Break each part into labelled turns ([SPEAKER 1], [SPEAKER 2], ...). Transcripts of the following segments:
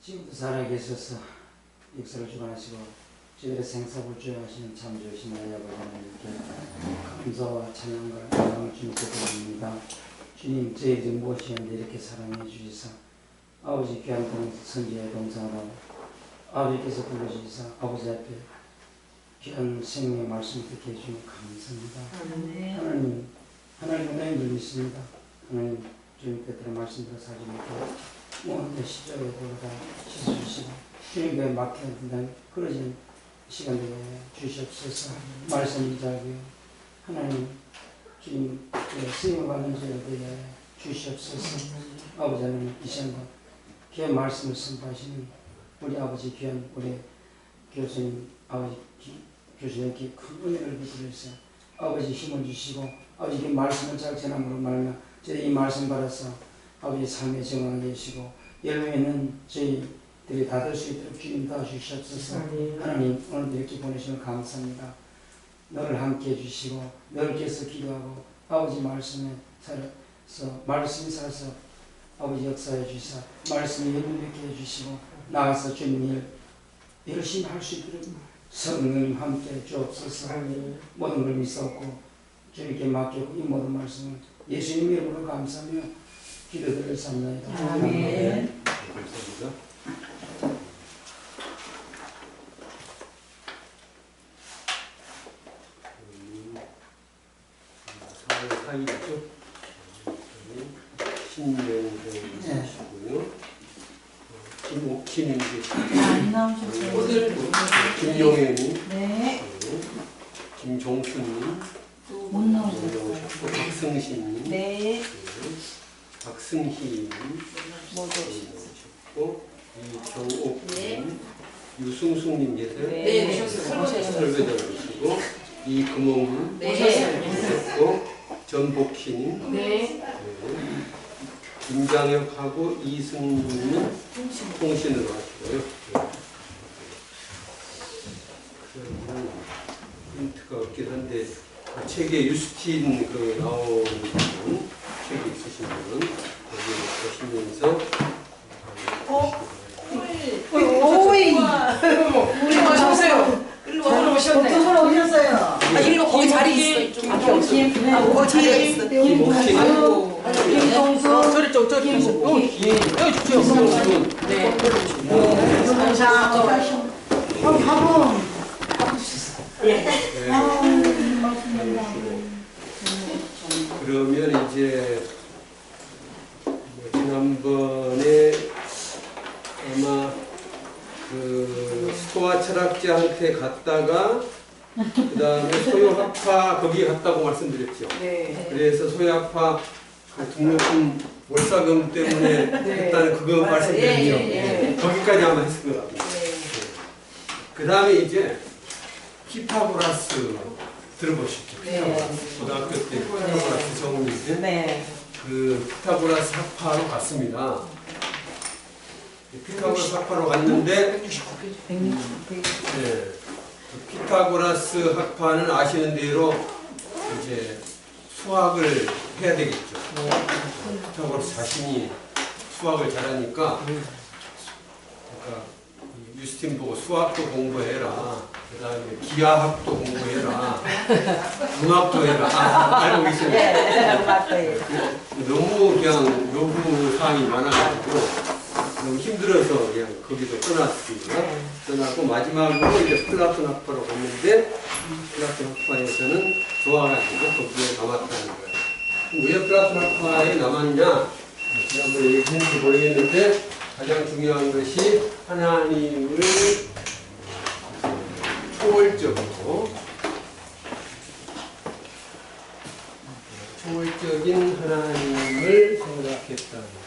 [SPEAKER 1] 지금도 살아계셔서 역사를 주관하시고 저희들의 생사불조하시는 참 좋으신 나의 아버지 하나님께 감사와 찬양과 영광을 주님께 드립니다. 주님, 저희들이 무엇이었는데 이렇게 사랑해 주시사 아버지 귀한 선지의 동상으로 아버지께서 불러주시사 아버지 앞에 귀한 생명의 말씀 듣게 해주니 감사합니다. 하나님 은혜를 믿습니다. 하나님 주님께 들은 말씀대로 살지니까 모든 시절에 보다 씻어주시고 주님께 맡겨둔다는 그러진 시간들에 주시옵소서. 말씀이 자고요. 하나님 주님 쓰임을 받는 저희들에 주시옵소서. 아버지 하나님 이 시간과 귀한 말씀을 선포하시는 우리 아버지 귀한 우리 교수님 아버지 교수님께 큰 은혜를 베풀으셔서 아버지 힘을 주시고 아버지 이 말씀을 잘 전함으로 말하며 저희 이 말씀 받아서 아버지 삶의 정황에 계시고 열매 있는 저희들이 다 될 수 있도록 주님 도와주시옵소서. 하나님 오늘도 이렇게 보내시면 감사합니다. 너를 함께 해주시고 너를 위해서 기도하고 아버지 말씀에 살아서 말씀이 살아서 아버지 역사해 주시사 말씀이 열매맺게 해주시고 나가서 주님 일 열심히 할 수 있도록 성령님 함께 주옵소서. 모든 걸 믿사옵고 주님께 맡기고 이 모든 말씀을 예수님 이름으로 감사하며 기도드렸습니다. 아멘.
[SPEAKER 2] 감사합니다. 사회사이죠. 신명생이시고요. 김옥희님 계시고요. 김용혜님,
[SPEAKER 3] 네.
[SPEAKER 2] 김종수님,
[SPEAKER 3] 못 나오셨고
[SPEAKER 2] 박승신님,
[SPEAKER 3] 네.
[SPEAKER 2] 박승희님, 오셨고 이정옥님, 유승숙님 계세요?
[SPEAKER 3] 네.
[SPEAKER 2] 설배자님이시고 이금옥님 오셨고 전복희님,
[SPEAKER 3] 네.
[SPEAKER 2] 김장혁하고 이승님이 통신으로 하시고요. 그러면 힌트가 없긴 한데 책에 유스틴 그 나온 책이 있으신 분은 여기 보시면서
[SPEAKER 3] 오이. 우리 오셨어요. 일로 오셨네. 어떤 오셨어요?
[SPEAKER 4] 아, 일로 거기 자리 있어. 거기 자리가 있어.
[SPEAKER 3] 김동수.
[SPEAKER 4] 저리 저기 여기 주세요. 네.
[SPEAKER 2] 그러면 이제 지난번에 아마 그 스토아 철학자한테 갔다가 그 다음에 소요학파 거기 갔다고 말씀드렸죠.
[SPEAKER 4] 네.
[SPEAKER 2] 그래서 소요학파 등록금 월사금 때문에 했다는 그거 말씀드렸죠. 거기까지 아마 했을 것 같아요. 그 다음에 이제 피타고라스 들어보셨죠? 피타고라스. 고등학교 때 피타고라스 정리.
[SPEAKER 4] 네.
[SPEAKER 2] 그 피타고라스 학파로 갔습니다. 피타고라스 학파로 갔는데 네, 피타고라스 학파는 아시는 대로 이제 수학을 해야 되겠죠. 피타고라스 자신이 수학을 잘하니까 그러니까 유스틴 보고 수학도 공부해라. 그 다음에 기하학도 공부해라. 문학도 해라. 알고 계시네요. 너무 그냥 요구사항이 많아가지고 너무 힘들어서 그냥 거기서 떠났습니다. 떠나고 마지막으로 이제 플라톤 학파로 갔는데 플라톤 학파에서는 좋아가지고 거기에 남았다는 거예요. 왜 플라톤 학파에 남았냐? 지난번에 얘기했는지 모르겠는데 가장 중요한 것이 하나님을 초월적인 하나님을 생각했다는 거예요.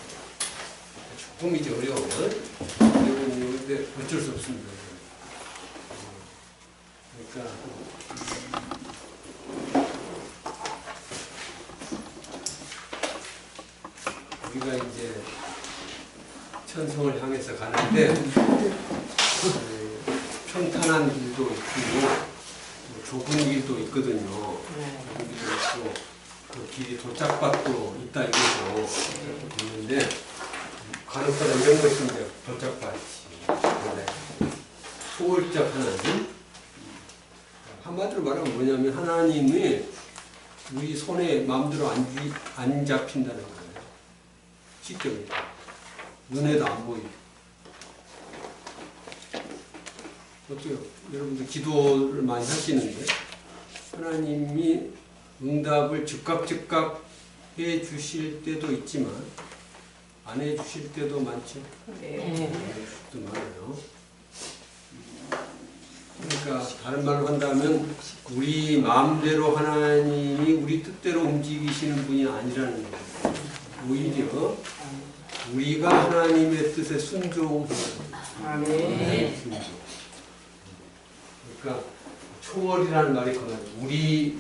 [SPEAKER 2] 조금 이제 어려운데 어쩔 수 없습니다. 그러니까 우리가 이제 천성을 향해서 가는데 평탄한 길도 있고 좁은 길도 있거든요. 좁은 길도 있고 그 길이 도착밭도 있다 이거죠. 있는데 간혹가다 이런 것이 이제 도착받지. 근데 초월적 하나님. 한마디로 말하면 뭐냐면 하나님이 우리 손에 마음대로 안 잡힌다는 거예요. 시점이. 눈에도 안 보이고. 어때요? 여러분들 기도를 많이 하시는데 하나님이 응답을 즉각 해 주실 때도 있지만 안 해 주실 때도 많죠.
[SPEAKER 4] 네.
[SPEAKER 2] 안 해 주실 때도 많아요. 그러니까 다른 말로 한다면 우리 마음대로 하나님이 우리 뜻대로 움직이시는 분이 아니라는 거예요. 오히려 우리가 하나님의 뜻에 순종해야 돼요.
[SPEAKER 4] 아멘.
[SPEAKER 2] 순종. 그러니까 초월이라는 말이 그 말이에요. 우리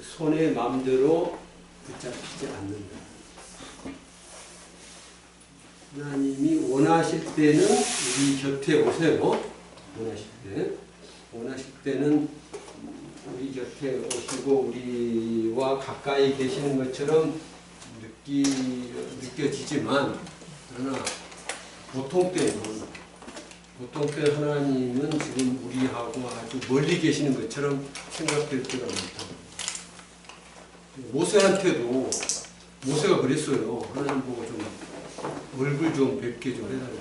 [SPEAKER 2] 손의 마음대로 붙잡히지 않는다. 하나님이 원하실 때는 우리 곁에 오세요. 원하실 때는 우리 곁에 오시고 우리와 가까이 계시는 것처럼 느껴지지만 그러나 보통 때는 하나님은 지금 우리하고 아주 멀리 계시는 것처럼 생각될 때가 많다. 모세한테도 모세가 그랬어요. 하나님 보고 좀 얼굴 좀 뵙게 좀 해달라고.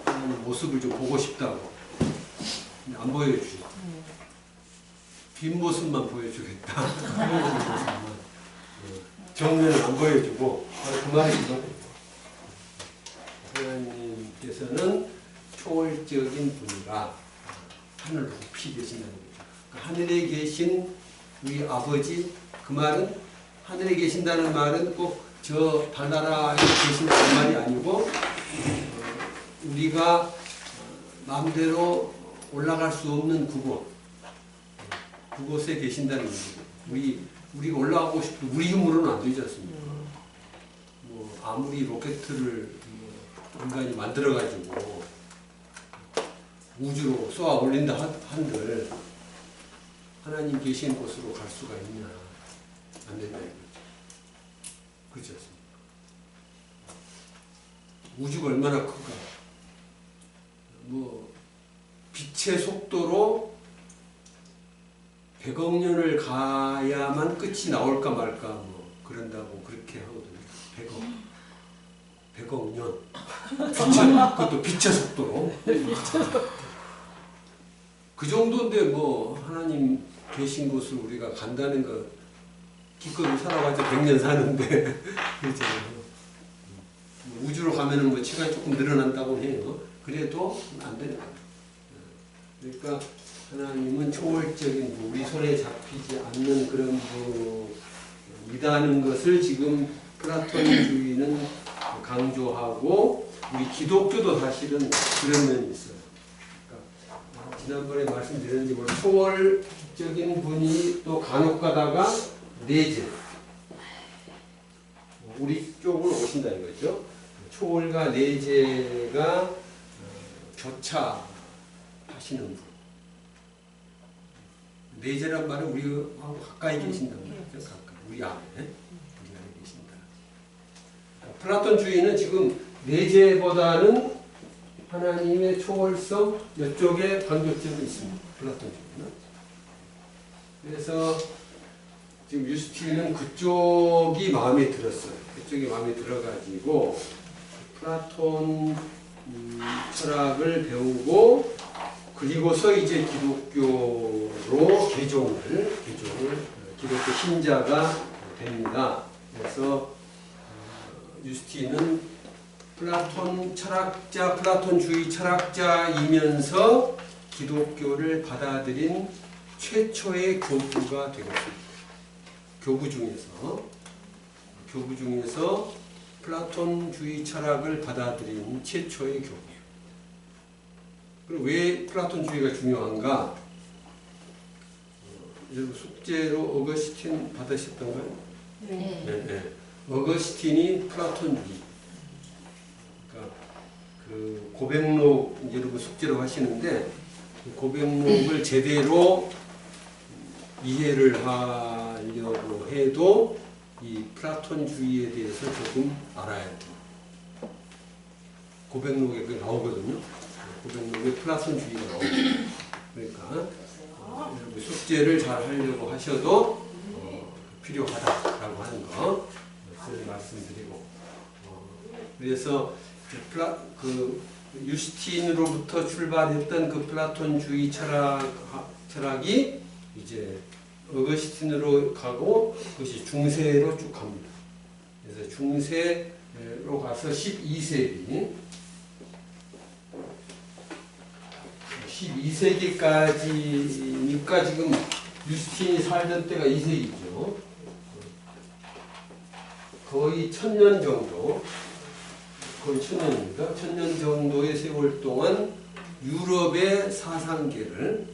[SPEAKER 2] 하나님 모습을 좀 보고 싶다고. 근데 안 보여주지. 뒷모습만 보여주겠다. 정면을 안 보여주고 그 말이죠. 하나님께서는 초월적인 분이라 하늘 높이 계신다는 거죠. 그러니까 하늘에 계신 우리 아버지, 그 말은 하늘에 계신다는 말은 꼭 저 달나라에 계신다는 말이 아니고 우리가 마음대로 올라갈 수 없는 그곳에 계신다는 거죠. 우리가 올라가고 싶도 우리 힘으로는 안 되지 않습니까? 뭐 아무리 로켓을 인간이 만들어가지고 우주로 쏘아 올린다 한들 하나님 계신 곳으로 갈 수가 있냐? 안 된다 이거죠. 그렇지 않습니까? 우주가 얼마나 큰가? 뭐 빛의 속도로 100억 년을 가야만 끝이 나올까 말까 뭐 그런다고 그렇게 하거든요. 100억 년. 그것도 빛의 속도로. 그 정도인데 뭐 하나님 계신 곳을 우리가 간다는 거 기껏 살아봤자 100년 사는데 그렇잖아요. 우주로 가면은 뭐 시간이 조금 늘어난다고 해요. 그래도 안 되는 거예요. 그러니까 하나님은 초월적인 우리 손에 잡히지 않는 그런 분이라는 것을 지금 플라톤주의는 강조하고 우리 기독교도 사실은 그런 면이 있어요. 그러니까 지난번에 말씀드렸는지 모르겠어요. 초월적인 분이 또 간혹 가다가 내재 우리 쪽으로 오신다 이거죠. 초월과 내재가 교차하시는 분. 내재란 말은 우리하고 가까이 계신다는 거죠. 가까이. 우리 안에 계신다. 플라톤주의는 지금 내재보다는 하나님의 초월성 이쪽에 강조점이 있습니다. 플라톤주의는. 그래서 지금 유스틴은 그쪽이 마음에 들었어요. 그쪽이 마음에 들어가지고 플라톤 철학을 배우고 그리고서 이제 기독교로 개종을 기독교 신자가 됩니다. 그래서 유스틴은 플라톤주의 철학자이면서 기독교를 받아들인 최초의 교부가 되었습니다. 교부 중에서 플라톤주의 철학을 받아들인 최초의 교부. 그리고 왜 플라톤주의가 중요한가? 여러분 숙제로 어거스틴 받으셨던가요? 네. 어거스틴이 플라톤주의. 그러니까 그 고백록 여러분 숙제로 하시는데 그 고백록을 제대로 이해를 하려고 해도 이 플라톤주의에 대해서 조금 알아야 돼요. 고백록에 그게 나오거든요. 고백록에 플라톤주의가 나오거든요. 그러니까 여러분 숙제를 잘 하려고 하셔도 필요하다라고 하는 거 말씀드리고 그래서 그 유스틴으로부터 출발했던 그 플라톤주의 철학이 이제 어거스틴으로 가고 그것이 중세로 쭉 갑니다. 그래서 중세로 가서 12세기까지니까 지금 유스틴이 살던 때가 2세기죠. 거의 1000년 정도, 거의 1000년입니다. 1000년 정도의 세월 동안 유럽의 사상계를,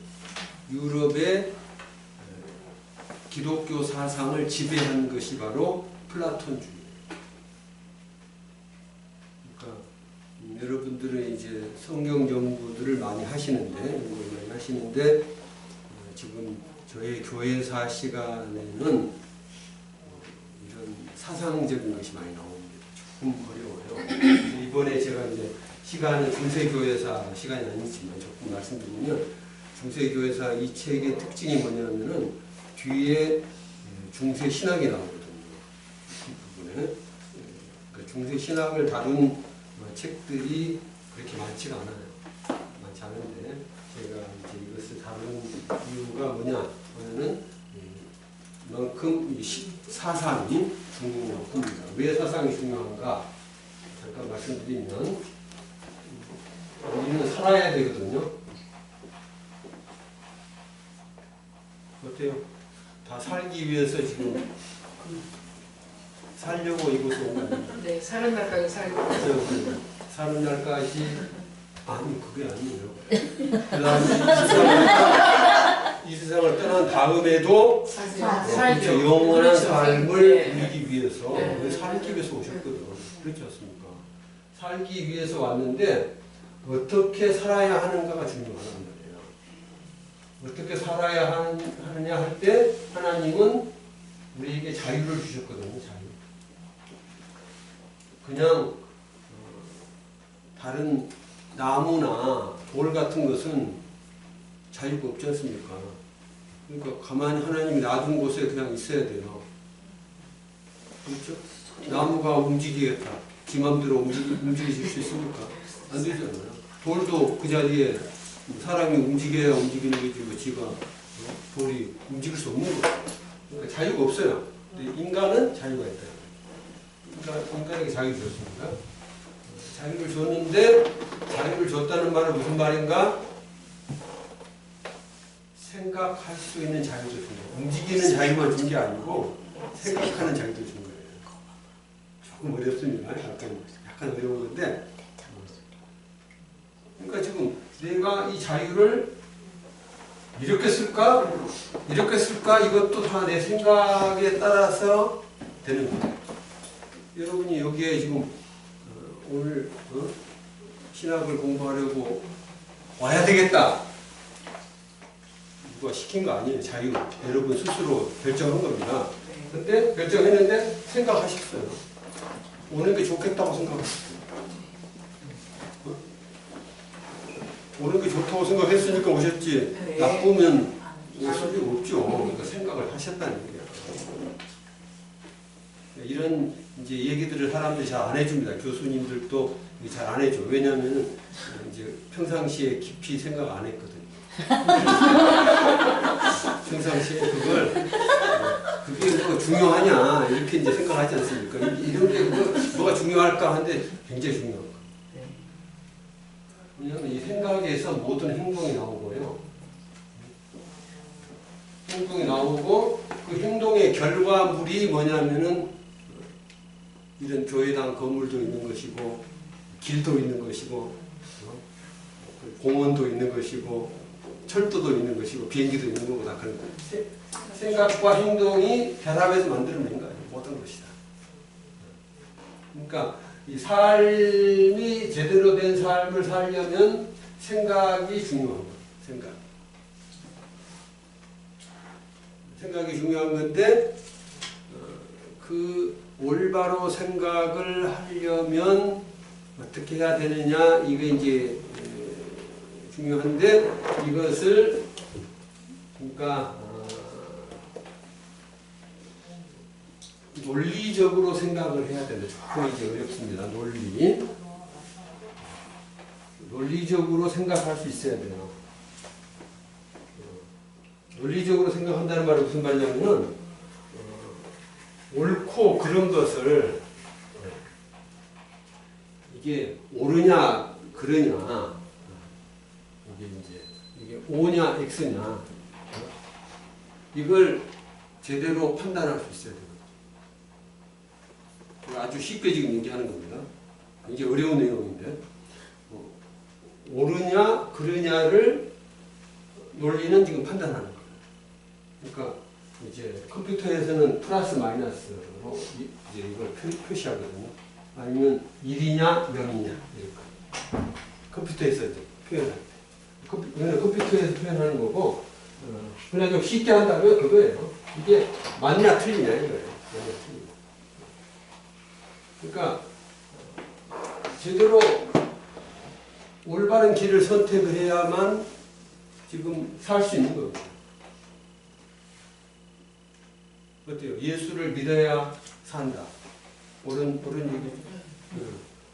[SPEAKER 2] 유럽의 기독교 사상을 지배한 것이 바로 플라톤주의예요. 그러니까 여러분들은 이제 성경 연구들을 많이 하시는데 지금 저희 교회사 시간에는 이런 사상적인 것이 많이 나옵니다. 조금 어려워요. 이번에 제가 이제 시간은 중세교회사 시간이 아니지만 조금 말씀드리면 중세교회사 이 책의 특징이 뭐냐면은 뒤에 중세 신학이 나오거든요. 이 부분에 그러니까 중세 신학을 다룬 책들이 그렇게 많지가 않아요. 많지 않은데 제가 이제 이것을 다룬 이유가 뭐냐면은 이만큼 사상이 중요합니다. 왜 사상이 중요한가? 잠깐 말씀드리면 우리는 살아야 되거든요. 어때요? 다 살기 위해서 지금 살려고 이곳에 온 거 아니에요?
[SPEAKER 4] 네, 사는 날까지 살고.
[SPEAKER 2] 사는 날까지 아니 그게 아니에요. 이 세상을 떠난 다음에도
[SPEAKER 4] 살죠.
[SPEAKER 2] 영원한
[SPEAKER 4] 그렇죠.
[SPEAKER 2] 삶을
[SPEAKER 4] 네.
[SPEAKER 2] 누리기 위해서
[SPEAKER 4] 네.
[SPEAKER 2] 살기 위해서 오셨거든. 그렇지 않습니까? 살기 위해서 왔는데 어떻게 살아야 하는가가 중요하단 말이에요. 어떻게 살아야 하느냐 할 때 하나님은 우리에게 자유를 주셨거든요. 자유. 그냥 다른 나무나 돌 같은 것은 자유가 없지 않습니까? 그러니까 가만히 하나님이 놔둔 곳에 그냥 있어야 돼요. 그렇죠? 나무가 움직이겠다. 지 맘대로 움직이실 수 있습니까? 안 되잖아요. 돌도 그 자리에 사람이 움직여야 움직이는 거지, 뭐 지가 돌이 움직일 수 없는 거예요. 그러니까 자유가 없어요. 근데 인간은 자유가 있다. 인간에게 자유를 줬습니다. 자유를 줬는데 자유를 줬다는 말은 무슨 말인가? 생각할 수 있는 자유도 준 거예요. 움직이는 자유만 준 게 아니고 생각하는 자유도 준 거예요. 조금 어렵습니다. 약간 어려운 건데 그러니까 지금 내가 이 자유를 이렇게 쓸까? 이렇게 쓸까? 이것도 다 내 생각에 따라서 되는 거예요. 여러분이 여기에 지금 오늘 신학을 공부하려고 와야 되겠다. 누가 시킨 거 아니에요. 자유. 여러분 스스로 결정한 겁니다. 근데 결정했는데 생각하셨어요. 오는 게 좋겠다고 생각했어요. 오는 게 좋다고 생각했으니까 오셨지.
[SPEAKER 4] 네.
[SPEAKER 2] 나쁘면 올 소리가 없죠. 그러니까 생각을 하셨다는 얘기예요. 이런 이제 얘기들을 사람들이 잘 안 해줍니다. 교수님들도 잘 안 해줘. 왜냐하면 이제 평상시에 깊이 생각 안 했거든요. 평상시에 그게 뭐 중요하냐 이렇게 이제 생각하지 않습니까? 이런 게 뭐가 중요할까 하는데 굉장히 중요한 거. 왜냐하면 이 생각에서 모든 행동이 나오고요. 행동이 나오고 그 행동의 결과물이 뭐냐면은 이런 교회당 건물도 있는 것이고 길도 있는 것이고 공원도 있는 것이고 철도도 있는 것이고 비행기도 있는 거고 다 그런 거예요. 생각과 행동이 결합해서 만들어낸 거예요. 모든 것이다. 그러니까 이 삶이 제대로 된 삶을 살려면 생각이 중요한 거예요. 생각이 중요한 건데 그 올바로 생각을 하려면 어떻게 해야 되느냐 이게 이제 중요한데 이것을 그러니까 논리적으로 생각을 해야 되는데 조금 이제 어렵습니다. 논리적으로 생각할 수 있어야 돼요. 논리적으로 생각한다는 말은 무슨 말이냐면 옳고 그런 것을 이게 옳으냐 그러냐 이게 O냐 X냐 이걸 제대로 판단할 수 있어야 돼요. 아주 쉽게 지금 얘기하는 겁니다. 굉장히 어려운 내용인데 옳으냐 그러냐를 논리는 지금 판단하는 거예요. 그러니까 이제 컴퓨터에서는 플러스 마이너스로 이제 이걸 표시하거든요. 아니면 1이냐 0이냐 이렇게 컴퓨터에서 이제 표현할 때 컴퓨터에서 표현하는 거고 그냥 좀 쉽게 한다면 그거예요. 이게 맞냐 틀리냐 이거예요. 맞냐 틀리냐. 그러니까 제대로 올바른 길을 선택을 해야만 지금 살 수 있는 겁니다. 어때요? 예수를 믿어야 산다. 옳은 얘기죠.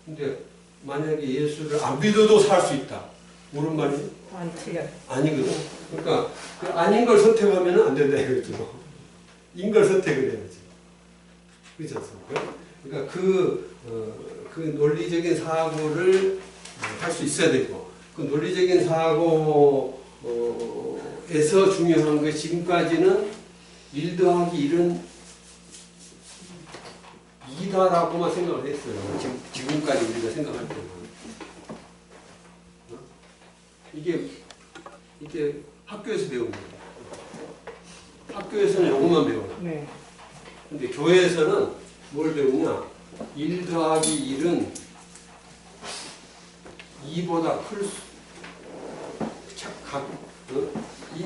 [SPEAKER 2] 근데 만약에 예수를 안 믿어도 살 수 있다. 옳은 말이죠?
[SPEAKER 4] 안 틀려요.
[SPEAKER 2] 아니거든. 그러니까 그 아닌 걸 선택하면 안 된다 이거죠. 인 걸 선택을 해야지. 그렇지 않습니까? 그러니까 그 논리적인 사고를 할 수 있어야 되고 그 논리적인 사고에서 중요한 게 지금까지는 1 더하기 1은 2다라고만 생각을 했어요. 지금까지 우리가 생각할 때는. 이게 학교에서 배운 거예요. 학교에서는 요것만 배워요.
[SPEAKER 4] 네.
[SPEAKER 2] 근데 교회에서는 뭘 배우냐? 1 더하기 1은 2보다 클 수,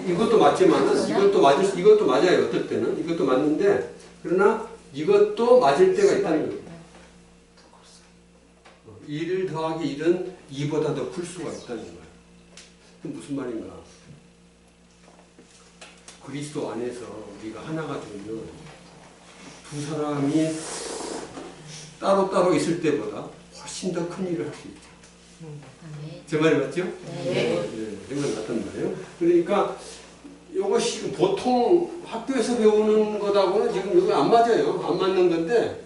[SPEAKER 2] 이것도 맞지만은, 이것도 맞아요. 어떨 때는. 이것도 맞는데, 그러나 이것도 맞을 때가 있다는 거예요. 1 더하기 1은 2보다 더 클 수가 있다는 거예요. 그럼 무슨 말인가? 그리스도 안에서 우리가 하나가 되면 두 사람이 따로따로 있을 때보다 훨씬 더 큰 일을 할 수 있죠. 제 말이 맞죠? 네. 생각 같은 말이에요. 그러니까 이것이 보통 학교에서 배우는 것하고는 지금 이거 안 맞아요. 안 맞는 건데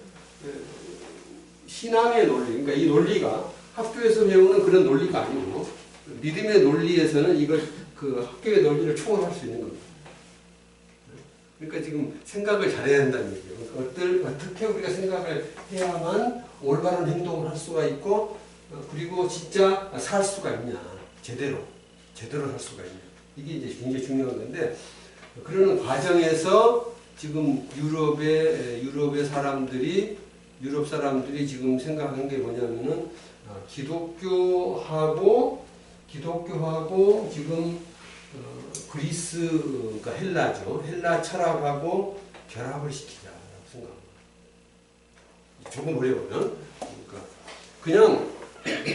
[SPEAKER 2] 신앙의 논리, 그러니까 이 논리가 학교에서 배우는 그런 논리가 아니고 믿음의 논리에서는 이걸 그 학교의 논리를 초월할 수 있는 겁니다. 그러니까 지금 생각을 잘해야 한다는 얘기예요. 그러니까 어떻게 우리가 생각을 해야만 올바른 행동을 할 수가 있고 그리고 진짜 살 수가 있냐. 제대로 살 수가 있냐. 이게 이제 굉장히 중요한 건데 그러는 과정에서 지금 유럽의 사람들이 유럽 사람들이 지금 생각한 게 뭐냐면은 기독교하고 지금 그리스 그러니까 헬라죠. 헬라 철학하고 결합을 시키자라고 생각합니다. 조금 어려워요. 그러니까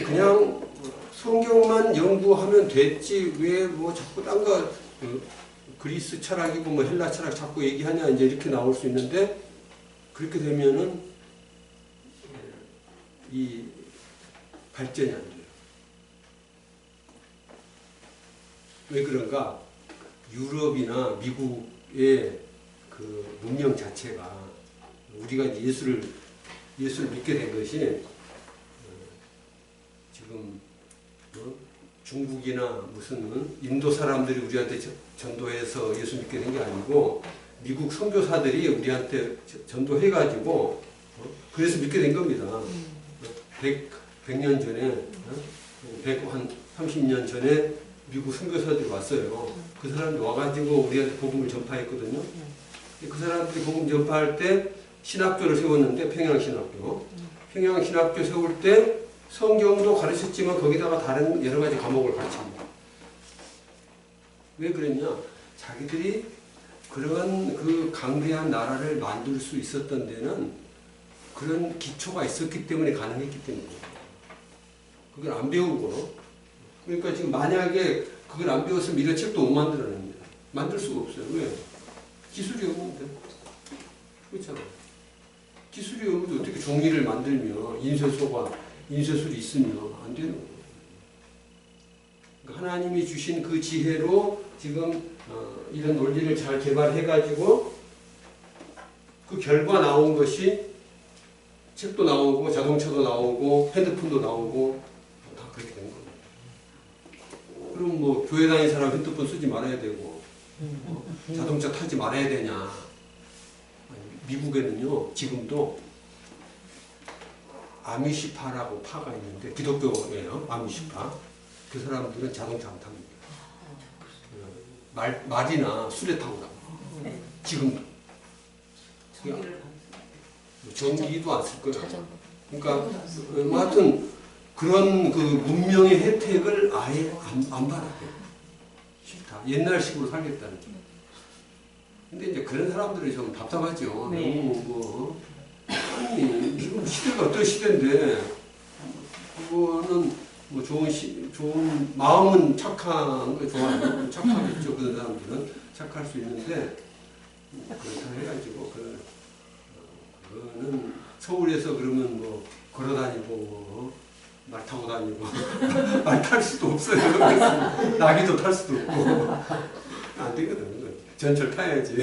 [SPEAKER 2] 그냥 성경만 연구하면 됐지 왜 뭐 자꾸 딴 거 그리스 철학이고 뭐 헬라 철학 자꾸 얘기하냐 이제 이렇게 나올 수 있는데 그렇게 되면은 이 발전이 안 돼요. 왜 그런가? 유럽이나 미국의 그 문명 자체가 우리가 예수를 믿게 된 것이 지금 중국이나 무슨 인도 사람들이 우리한테 전도해서 예수 믿게 된 게 아니고 미국 선교사들이 우리한테 전도해가지고 그래서 믿게 된 겁니다. 100년 전에 한 30년 전에 미국 선교사들이 왔어요. 그 사람들이 와가지고 우리한테 복음을 전파했거든요. 그 사람들이 복음 전파할 때 신학교를 세웠는데 평양신학교. 평양신학교 세울 때 성경도 가르쳤지만 거기다가 다른 여러 가지 과목을 가르칩니다. 왜 그랬냐? 자기들이 그런 그 강대한 나라를 만들 수 있었던 데는 그런 기초가 있었기 때문에 가능했기 때문이에요. 그걸 안 배우고. 그러니까 지금 만약에 그걸 안 배웠으면 이런 책도 못 만들어냅니다. 만들 수가 없어요. 왜? 기술이 없는데. 그렇잖아요. 기술이 없는데 어떻게 종이를 만들면 인쇄소가, 인쇄술이 있으면 안 되는 거예요. 그러니까 하나님이 주신 그 지혜로 지금 이런 논리를 잘 개발해가지고 그 결과 나온 것이 책도 나오고 자동차도 나오고 핸드폰도 나오고 다 그렇게 된 거예요. 그럼 뭐 교회 다니는 사람 핸드폰 쓰지 말아야 되고 자동차 타지 말아야 되냐. 아니, 미국에는요 지금도 아미시파라고 파가 있는데 기독교예요. 아미시파. 그 사람들은 자동차 안 탑니다. 말이나 수레 타고 다녀요. 지금도. 전기도 안 쓸 거예요. 그러니까 하여튼 그런 그 문명의 혜택을 아예 안 받아요. 싫다. 옛날식으로 살겠다는 게. 근데 이제 그런 사람들이 좀 답답하죠.
[SPEAKER 4] 네.
[SPEAKER 2] 너무 뭐 아니 지금 시대가 어떤 시대인데 그거는 뭐 좋은 마음은 착한 거 좋아요. 착하겠죠. 그런 사람들은 착할 수 있는데 그렇다 해가지고 그거는 서울에서 그러면 뭐 걸어다니고 뭐 말 타고 다니고 말 탈 수도 없어요. 나귀도 탈 수도 없고 안 되거든. 전철 타야지.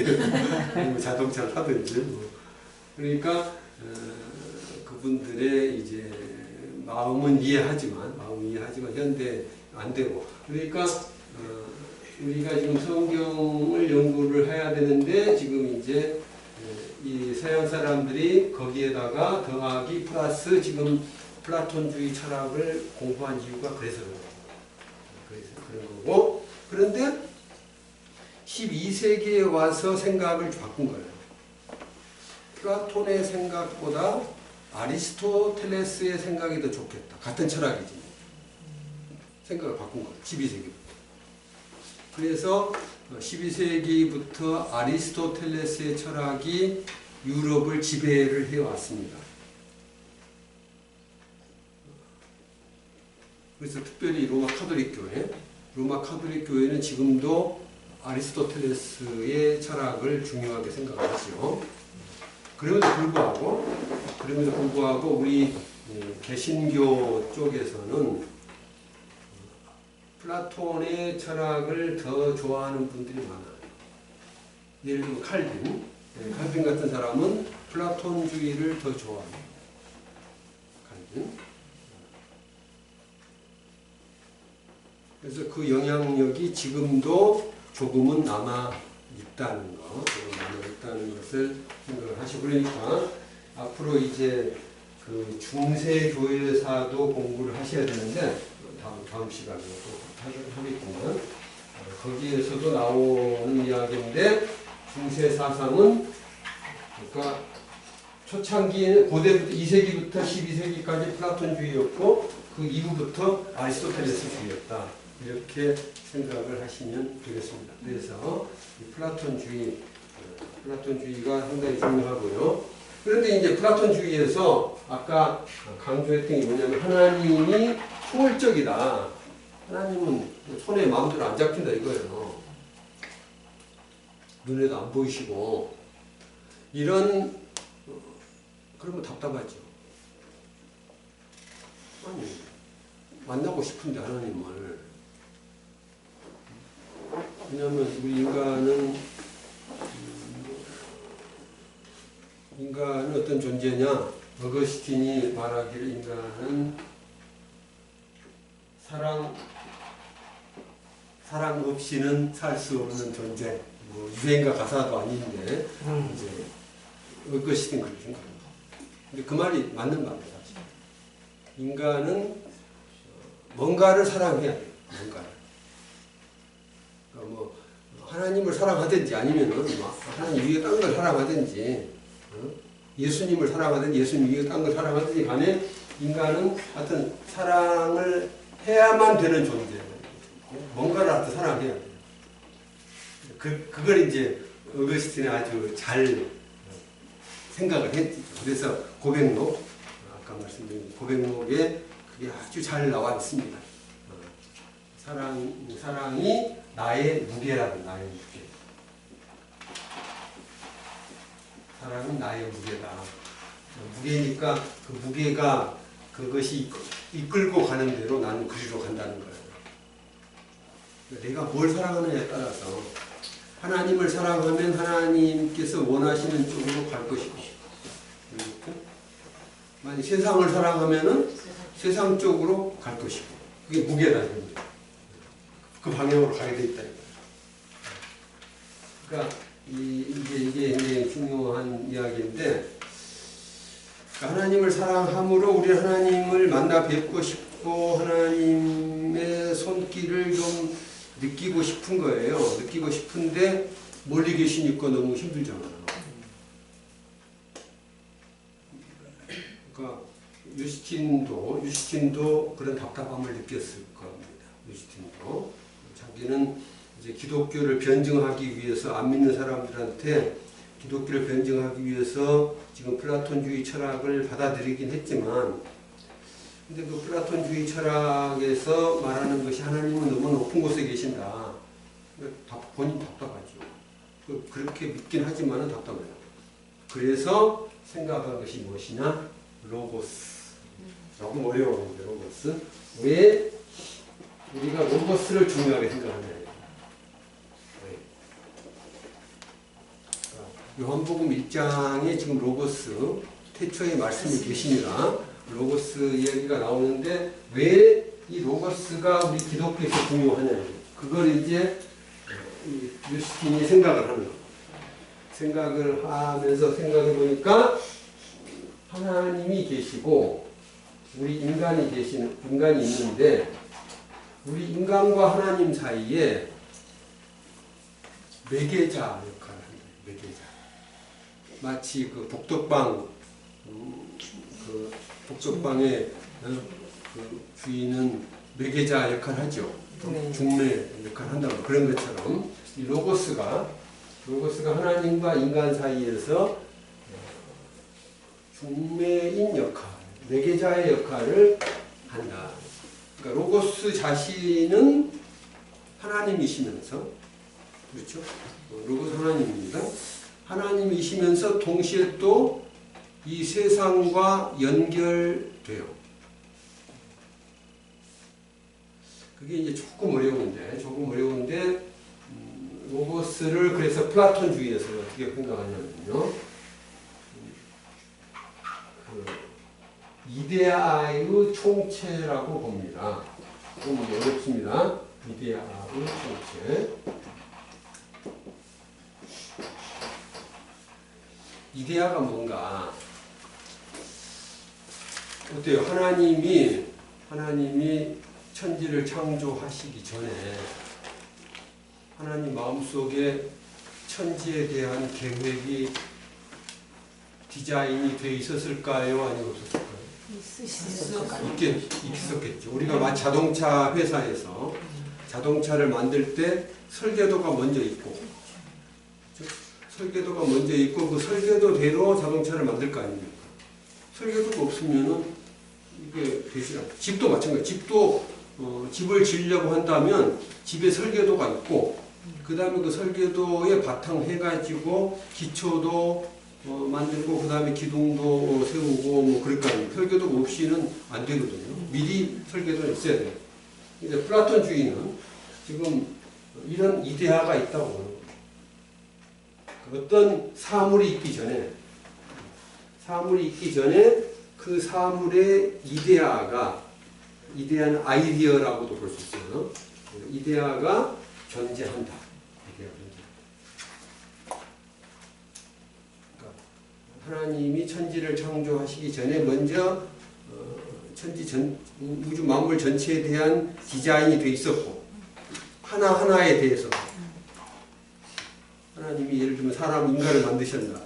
[SPEAKER 2] 아니면 자동차를 타든지. 뭐. 그러니까 그분들의 이제 마음은 이해하지만 현대 안 되고. 그러니까 우리가 지금 성경을 연구를 해야 되는데 지금 이제 이 서양 사람들이 거기에다가 더하기 플러스 지금 플라톤주의 철학을 공부한 이유가 그래서 그런 거고. 그런데 12세기에 와서 생각을 바꾼 거예요. 플라톤의 생각보다 아리스토텔레스의 생각이 더 좋겠다. 같은 철학이지. 생각을 바꾼 거예요. 12세기부터. 그래서 12세기부터 아리스토텔레스의 철학이 유럽을 지배를 해왔습니다. 그래서 특별히 로마 카톨릭 교회는 지금도 아리스토텔레스의 철학을 중요하게 생각하죠. 그럼에도 불구하고 우리 개신교 쪽에서는 플라톤의 철학을 더 좋아하는 분들이 많아요. 예를 들면 칼빈 같은 사람은 플라톤주의를 더 좋아해요. 칼빈. 그래서 그 영향력이 지금도 조금은 남아있다는 것을 생각을 하시고, 그러니까 앞으로 이제 그 중세교회사도 공부를 하셔야 되는데 다음 시간에 또 하겠지만 거기에서도 나오는 이야기인데 중세사상은 그러니까 초창기에 고대부터 2세기부터 12세기까지 플라톤주의였고 그 이후부터 아리스토텔레스주의였다. 이렇게 생각을 하시면 되겠습니다. 그래서 이 플라톤주의가 상당히 중요하고요. 그런데 이제 플라톤주의에서 아까 강조했던 게 뭐냐면 하나님이 초월적이다. 하나님은 손에 마음대로 안 잡힌다 이거예요. 눈에도 안 보이시고 이런 그러면 답답하죠. 아니 만나고 싶은데 하나님을 왜냐하면 우리 인간은 어떤 존재냐? 어거스틴이 말하기를 인간은 사랑 없이는 살 수 없는 존재. 뭐 유행가 가사도 아닌데 이제 어거스틴 그렇게 생각합니다. 근데 그 말이 맞는 말입니다. 인간은 뭔가를 사랑해야 돼요. 뭔가를. 그러니까 뭐 하나님을 사랑하든지 아니면은 하나님 위에 딴 걸 사랑하든지 예수님을 사랑하든지 예수님 위에 딴 걸 사랑하든지 간에 인간은 하여튼 사랑을 해야만 되는 존재예요. 뭔가를 하여튼 사랑해야 돼요. 그걸 이제 어거스틴이 아주 잘 생각을 했죠. 그래서 고백록, 아까 말씀드린 고백록에 그게 아주 잘 나와 있습니다. 사랑이 나의 무게라는 나의 무게. 사랑은 나의 무게다. 무게니까 그 무게가 그것이 이끌고 가는 대로 나는 그리로 간다는 거예요. 내가 뭘 사랑하느냐에 따라서 하나님을 사랑하면 하나님께서 원하시는 쪽으로 갈 것이고, 만약 세상을 사랑하면은 세상 쪽으로 갈 것이고, 그게 무게다. 그 방향으로 가게 돼 있다. 그러니까 이게 굉장히 중요한 이야기인데, 그러니까 하나님을 사랑함으로 우리 하나님을 만나 뵙고 싶고 하나님의 손길을 좀 느끼고 싶은 거예요. 느끼고 싶은데 멀리 계시니까 너무 힘들잖아요. 그러니까 유스틴도 그런 답답함을 느꼈을 겁니다. 유스틴도 자기는 이제 기독교를 변증하기 위해서 안 믿는 사람들한테 기독교를 변증하기 위해서 지금 플라톤주의 철학을 받아들이긴 했지만, 근데 그 플라톤주의 철학에서 말하는 것이 하나님은 너무 높은 곳에 계신다. 본인 답답하죠. 그렇게 믿긴 하지만은 답답해요. 그래서 생각한 것이 무엇이냐? 로고스. 조금 어려운데 로고스. 왜 우리가 로고스를 중요하게 생각하냐? 요한복음 1장에 지금 로고스 태초에 말씀이 계시니라 로고스 이야기가 나오는데 왜 이 로고스가 우리 기독교에서 중요하냐, 그걸 이제 유스틴이 생각을 하는 거예요. 생각을 하면서 생각해 보니까 하나님이 계시고 우리 인간이 있는데 우리 인간과 하나님 사이에 매개자 역할을 합니다. 매개자. 마치 그 복덕방의 그 주인은 매개자 역할을 하죠. 중매 역할을 한다고 그런 것처럼 이 로고스가 하나님과 인간 사이에서 중매인 역할, 매개자의 역할을 한다. 그러니까 로고스 자신은 하나님이시면서, 그렇죠? 로고스 하나님입니다. 하나님이시면서 동시에 또 이 세상과 연결돼요. 그게 이제 조금 어려운데 로고스를 그래서 플라톤주의에서 어떻게 생각하냐면요. 이데아의 총체라고 봅니다. 좀 어렵습니다. 이데아의 총체. 이데아가 뭔가 어때요? 하나님이 천지를 창조하시기 전에 하나님 마음속에 천지에 대한 계획이 디자인이 되어 있었을까요? 아니면 없었을까요? 있었겠죠. 우리가 자동차 회사에서 자동차를 만들 때 설계도가 먼저 있고, 설계도가 먼저 있고 그 설계도대로 자동차를 만들 거 아닙니까? 설계도가 없으면은 이게 되지 않아요. 집도 마찬가지예요. 집도 집을 지으려고 한다면 집에 설계도가 있고 그 다음에 그 설계도에 바탕해가지고 기초도 만들고 그 다음에 기둥도 세우고 뭐 그럴 거 아닙니까? 설계도가 없이는 안 되거든요. 미리 설계도는 있어야 돼요. 이제 플라톤주의는 지금 이런 이데아가 있다고 보는 거예요. 어떤 사물이 있기 전에 그 사물의 이데아는 아이디어라고도 볼 수 있어요. 이데아가 존재한다. 그러니까 하나님이 천지를 창조하시기 전에 먼저 우주 만물 전체에 대한 디자인이 돼 있었고 하나하나에 대해서 하나님이 예를 들면 인간을 만드셨나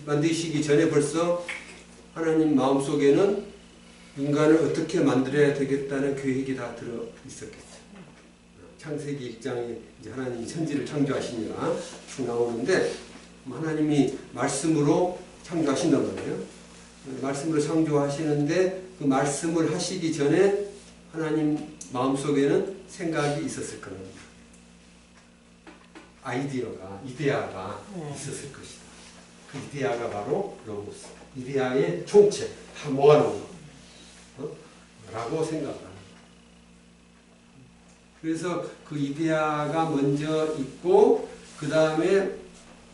[SPEAKER 2] 만드시기 전에 벌써 하나님 마음속에는 인간을 어떻게 만들어야 되겠다는 계획이 다 들어 있었겠죠. 창세기 1장에 이제 하나님이 천지를 창조하시니라 쭉 나오는데 하나님이 말씀으로 창조하신단 말이에요. 말씀으로 창조하시는데 그 그 말씀을 하시기 전에 하나님 마음속에는 생각이 있었을 겁니다. 이데아가 있었을 것이다. 그 이데아가 바로 로고스. 이데아의 총체, 다 모아놓은 거. 라고 생각합니다. 그래서 그 이데아가 먼저 있고, 그 다음에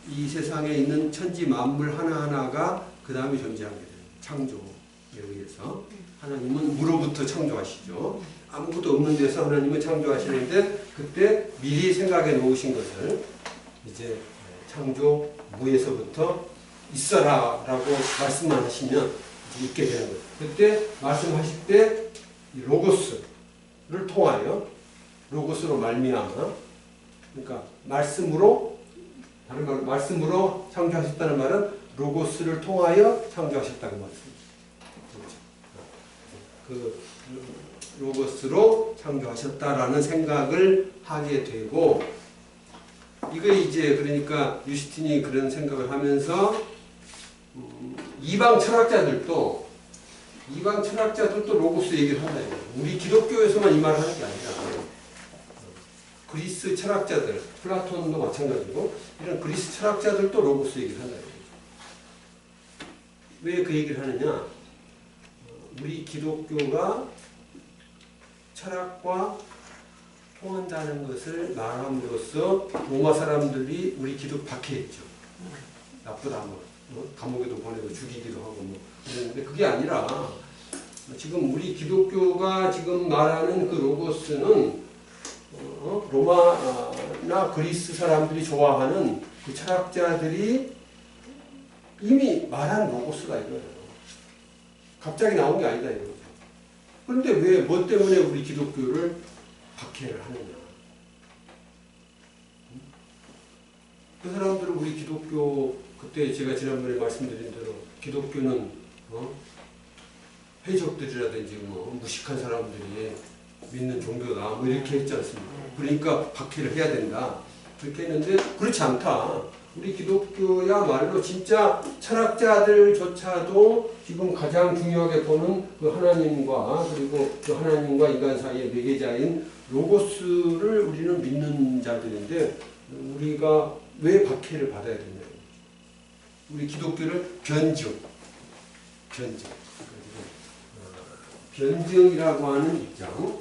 [SPEAKER 2] 이 세상에 있는 천지 만물 하나하나가 그 다음에 존재하게 돼요. 창조에 의해서. 하나님은 무로부터 창조하시죠. 아무것도 없는 데서 하나님은 창조하시는데, 그때 미리 생각해 놓으신 것을 이제 창조 무에서부터 있어라 라고 말씀만 하시면 있게 되는 거예요. 그때 말씀하실 때 로고스를 통하여, 로고스로 말미암아, 그러니까 말씀으로, 다른 말로 말씀으로 창조하셨다는 말은 로고스를 통하여 창조하셨다고 말씀입니다. 그 로고스로 창조하셨다라는 생각을 하게 되고, 이거 이제 그러니까 유스틴이 그런 생각을 하면서 이방 철학자들도 로고스 얘기를 한다. 우리 기독교에서만 이 말을 하는 게 아니라 그리스 철학자들, 플라톤도 마찬가지고 이런 그리스 철학자들도 로고스 얘기를 한다. 왜 그 얘기를 하느냐? 우리 기독교가 철학과 통한다는 것을 말함으로써 로마 사람들이 우리 기독 박해했죠. 나쁘다 뭐 감옥에도 보내고 죽이기도 하고 뭐 그랬는데, 그게 아니라 지금 우리 기독교가 지금 말하는 그 로고스는 로마나 그리스 사람들이 좋아하는 그 철학자들이 이미 말한 로고스가 이거예요. 갑자기 나온 게 아니다 이거죠. 그런데 왜, 뭐 때문에 우리 기독교를 박해를 하느냐. 그 사람들은 우리 기독교, 그때 제가 지난번에 말씀드린 대로 기독교는 해적들이라든지 뭐 무식한 사람들이 믿는 종교다 뭐 이렇게 했지 않습니까? 그러니까 박해를 해야 된다 그렇게 했는데, 그렇지 않다. 우리 기독교야말로 진짜 철학자들조차도 지금 가장 중요하게 보는 그 하나님과, 그리고 그 하나님과 인간 사이의 매개자인 로고스를 우리는 믿는 자들인데, 우리가 왜 박해를 받아야 되냐. 우리 기독교를 변증이라고 하는 입장,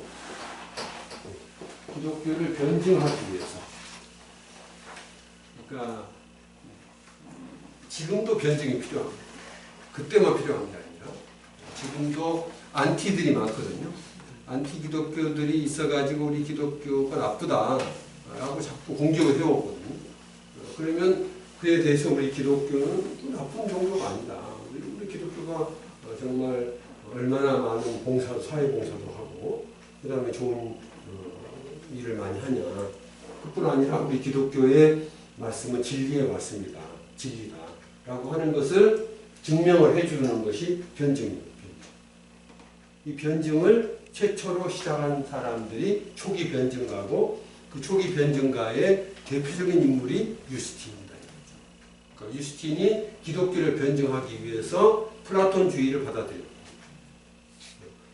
[SPEAKER 2] 기독교를 변증하기 위해서. 그러니까 지금도 변증이 필요합니다. 그때만 필요한 게 아니라 지금도 안티들이 많거든요. 안티 기독교들이 있어가지고 우리 기독교가 나쁘다라고 자꾸 공격을 해오거든요. 그러면 그에 대해서 우리 기독교는 나쁜 종교가 아니다. 우리 기독교가 정말 얼마나 많은 사회 봉사도 하고, 그 다음에 좋은 일을 많이 하냐. 그뿐 아니라 우리 기독교의 말씀은 진리의 말씀이다. 진리다. 라고 하는 것을 증명을 해주는 것이 변증입니다. 이 변증을 최초로 시작한 사람들이 초기 변증가고, 그 초기 변증가의 대표적인 인물이 유스틴입니다. 그러니까 유스틴이 기독교를 변증하기 위해서 플라톤주의를 받아들였고,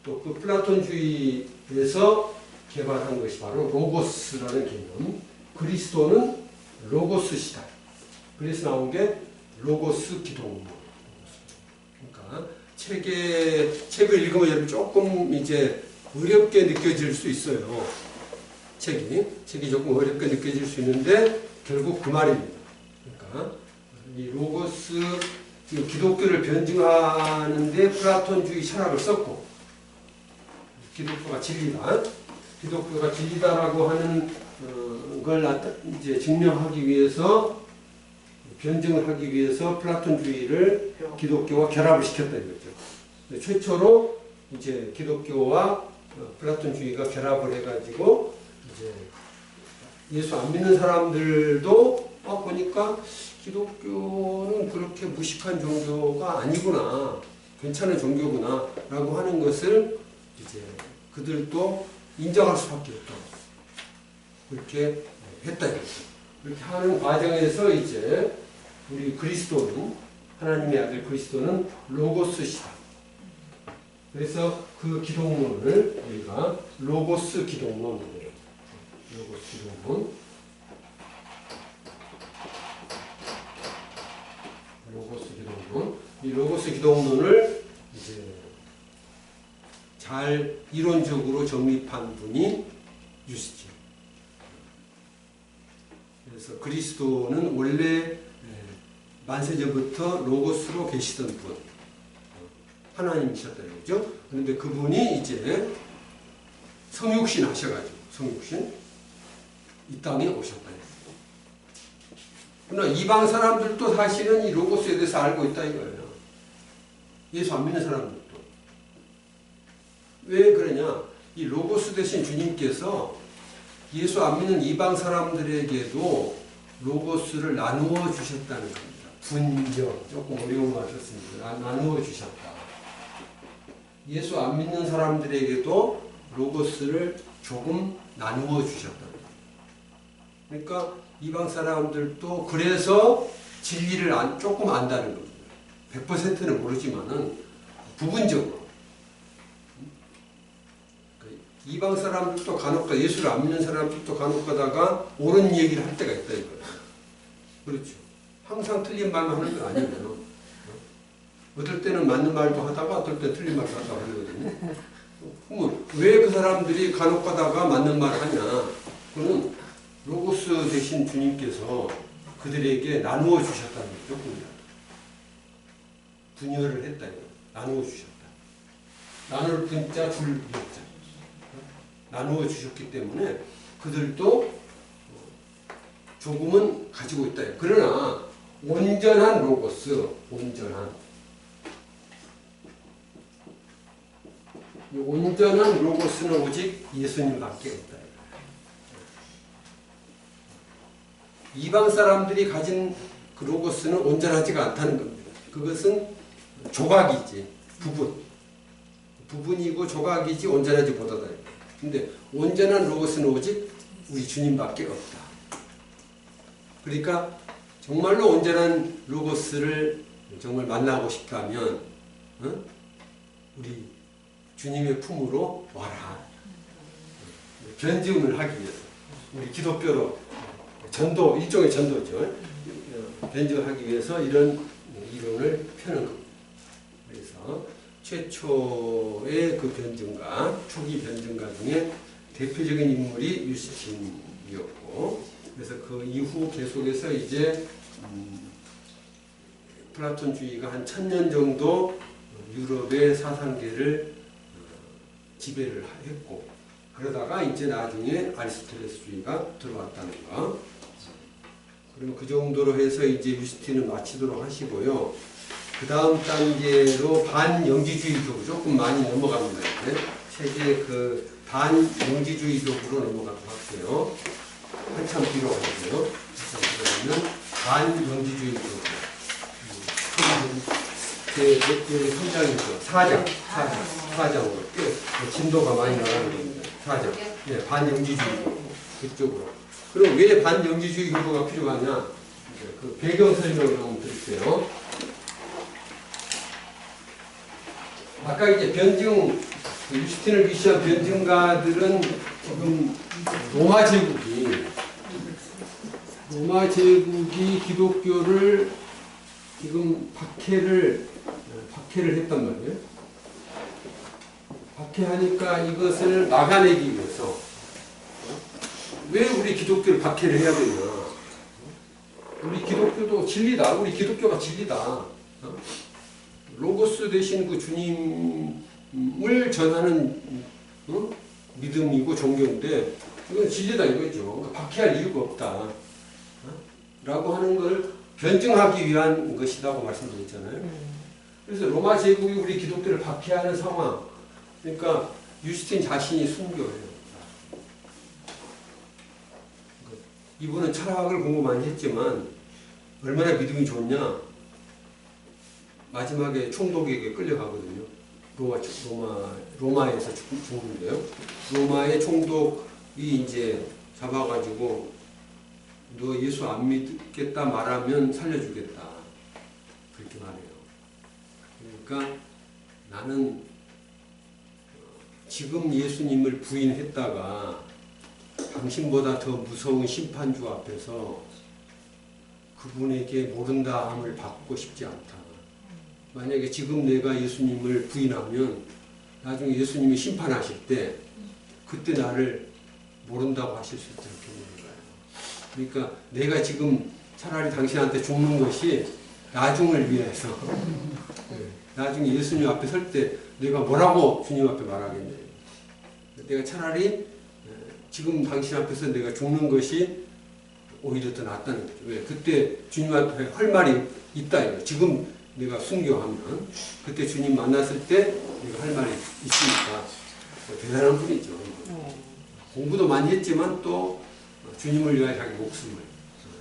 [SPEAKER 2] 또 그 플라톤주의에서 개발한 것이 바로 로고스라는 개념. 그리스도는 로고스시다. 그래서 나온 게 로고스 기독론. 그러니까 책을 읽으면 여러분 조금 이제 어렵게 느껴질 수 있어요. 책이 조금 어렵게 느껴질 수 있는데 결국 그 말입니다. 그러니까 이 로고스, 기독교를 변증하는데 플라톤주의 철학을 썼고, 기독교가 진리다. 기독교가 진리다라고 하는 걸 이제 증명하기 위해서, 변증을 하기 위해서 플라톤주의를 기독교와 결합을 시켰다 이거죠. 최초로 이제 기독교와 플라톤주의가 결합을 해가지고 이제 예수 안 믿는 사람들도 보니까 기독교는 그렇게 무식한 종교가 아니구나, 괜찮은 종교구나 라고 하는 것을 이제 그들도 인정할 수밖에 없다. 그렇게 했다 이거죠. 그렇게 하는 과정에서 이제 우리 그리스도는, 하나님의 아들 그리스도는 로고스시다. 그래서 그 기독론을 우리가 로고스 기독론, 로고스 기독론, 이 로고스 기독론을 이제 잘 이론적으로 정립한 분이 유스틴. 그래서 그리스도는 원래 만세전부터 로고스로 계시던 분, 하나님이셨다 이거죠. 그런데 그분이 이제 성육신 하셔가지고 성육신 이 땅에 오셨다. 그러나 이방 사람들도 사실은 이 로고스에 대해서 알고 있다 이거예요. 예수 안 믿는 사람들도. 왜 그러냐? 이 로고스 대신 주님께서 예수 안 믿는 이방 사람들에게도 로고스를 나누어 주셨다는 겁니다. 분명, 조금 어려운 말 썼습니다. 나누어 주셨다. 예수 안 믿는 사람들에게도 로고스를 조금 나누어 주셨다. 그러니까 이방 사람들도 그래서 진리를 조금 안다는 겁니다. 100%는 모르지만은 부분적으로. 이방 사람들도 간혹 예수를 안 믿는 사람들도 간혹 가다가 옳은 얘기를 할 때가 있다 이거예요. 그렇죠. 항상 틀린 말만 하는 건 아니에요. 어떨 때는 맞는 말도 하다가 어떨 때 틀린 말도 하다가 하거든요. 그러면 왜 그 사람들이 간혹 가다가 맞는 말을 하냐? 그거는 로고스 대신 주님께서 그들에게 나누어 주셨다는 거죠. 조금이라도. 분열을 했다 이거. 나누어 주셨다. 나눌 분자 줄 분자. 나누어 주셨기 때문에 그들도 조금은 가지고 있다. 그러나 온전한 로고스, 온전한 로고스는 오직 예수님밖에 없다. 이방 사람들이 가진 그 로고스는 온전하지가 않다는 겁니다. 그것은 조각이지, 부분이고 조각이지 온전하지 못하다. 근데 온전한 로고스는 오직 우리 주님밖에 없다. 그러니까 정말로 온전한 로고스를 정말 만나고 싶다면 우리 주님의 품으로 와라. 변증을 하기 위해서 우리 기독교로 전도, 일종의 전도죠. 변증하기 위해서 이런 이론을 펴는 겁니다. 그래서 최초의 그 변증가, 초기 변증가 중에 대표적인 인물이 유스틴이었고, 그래서 그 이후 계속해서 이제 플라톤주의가 한 1000년 정도 유럽의 사상계를 지배를 했고, 그러다가 이제 나중에 아리스토텔레스주의가 들어왔다는 거. 그러면 그 정도로 해서 이제 유스틴은 마치도록 하시고요. 그 다음 단계로 반영지주의적으로 조금 많이 넘어갑니다. 이제 세계 그 반영지주의적으로 넘어가도록 할게요. 한참 뒤로 가고요. 한참 뒤로는 반영지주의적으로. 여기 3장이죠. 4장으로. 진도가 많이 나가는 겁니다. 4장. 네, 반영지주의 그쪽으로. 그럼 왜 반영지주의 교도가 필요하냐? 그 배경 설명을 한번 드릴게요. 아까 이제 변증, 유스틴을 비롯한 변증가들은 지금 로마 제국이 기독교를 지금 박해를 했단 말이에요. 박해하니까 이것을 막아내기 위해서 왜 우리 기독교를 박해를 해야 되냐? 우리 기독교도 진리다. 우리 기독교가 진리다. 로고스 대신 그 주님을 전하는 믿음이고 종교인데 이건 진리다 이거죠. 박해할 이유가 없다. 라고 하는 걸 변증하기 위한 것이라고 말씀드렸잖아요. 그래서 로마 제국이 우리 기독교를 박해하는 상황. 그러니까 유스틴 자신이 순교해요. 이분은 철학을 공부 많이 했지만 얼마나 믿음이 좋냐. 마지막에 총독에게 끌려가거든요. 로마에서 죽는데요. 로마의 총독이 이제 잡아가지고 너 예수 안 믿겠다 말하면 살려주겠다. 그렇게 말해요. 그러니까 나는 지금 예수님을 부인했다가 당신보다 더 무서운 심판주 앞에서 그분에게 모른다함을 받고 싶지 않다. 만약에 지금 내가 예수님을 부인하면 나중에 예수님이 심판하실 때 그때 나를 모른다고 하실 수 있겠는 거예요. 그러니까 내가 지금 차라리 당신한테 죽는 것이 나중을 위해서 나중에 예수님 앞에 설 때 내가 뭐라고 주님 앞에 말하겠냐. 내가 차라리 지금 당신 앞에서 내가 죽는 것이 오히려 더 낫다는 거죠. 왜? 그때 주님 앞에 할 말이 있다 이거. 지금 내가 순교하면 그때 주님 만났을 때 내가 할 말이 있으니까 대단한 분이죠. 공부도 많이 했지만 또 주님을 위하여 자기 목숨을